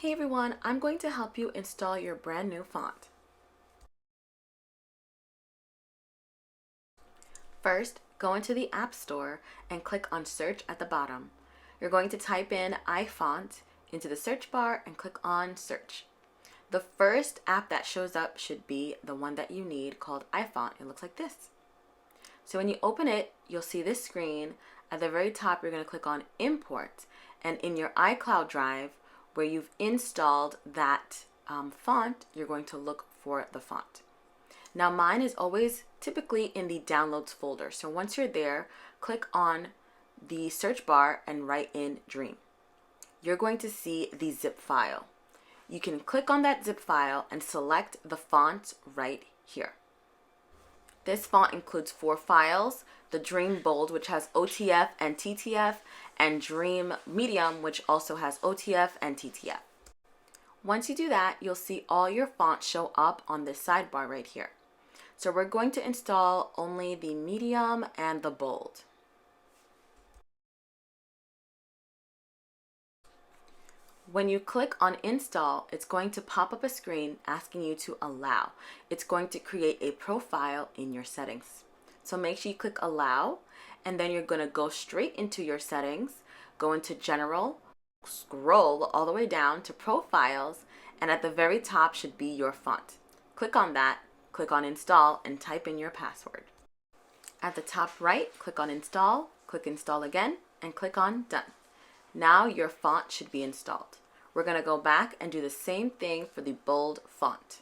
Hey everyone, I'm going to help you install your brand new font. First, go into the App Store and click on Search at the bottom. You're going to type in iFont into the search bar and click on Search. The first app that shows up should be the one that you need called iFont. It looks like this. So when you open it, you'll see this screen. At the very top, you're going to click on Import, and in your iCloud drive, where you've installed that font, you're going to look for the font. Now mine is always typically in the Downloads folder. So once you're there, click on the search bar and write in Dream. You're going to see the zip file. You can click on that zip file and select the font right here. This font includes 4 files: the Dream Bold, which has OTF and TTF, and Dream Medium, which also has OTF and TTF. Once you do that, you'll see all your fonts show up on this sidebar right here. So we're going to install only the Medium and the Bold. When you click on Install, it's going to pop up a screen asking you to allow. It's going to create a profile in your settings. So make sure you click Allow, and then you're going to go straight into your settings, go into General, scroll all the way down to Profiles, and at the very top should be your font. Click on that, click on Install, and type in your password. At the top right, click on Install, click Install again, and click on Done. Now your font should be installed. We're going to go back and do the same thing for the bold font.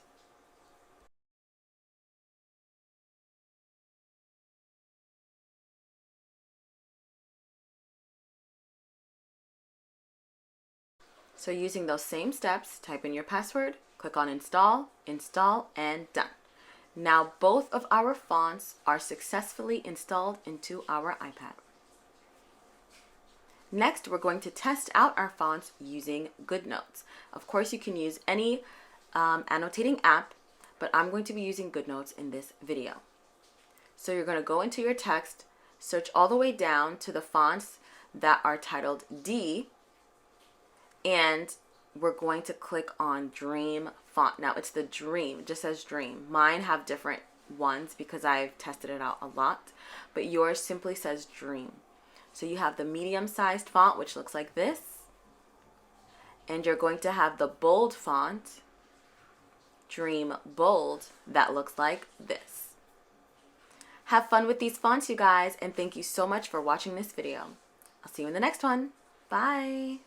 So using those same steps, type in your password, click on Install, Install, and Done. Now both of our fonts are successfully installed into our iPad. Next, we're going to test out our fonts using GoodNotes. Of course, you can use any annotating app, but I'm going to be using GoodNotes in this video. So you're going to go into your text, search all the way down to the fonts that are titled D, and we're going to click on Dream Font. Now it's the Dream, it just says Dream. Mine have different ones because I've tested it out a lot, but yours simply says Dream. So you have the medium-sized font, which looks like this, and you're going to have the bold font, Dream Bold, that looks like this. Have fun with these fonts, you guys, and thank you so much for watching this video. I'll see you in the next one. Bye!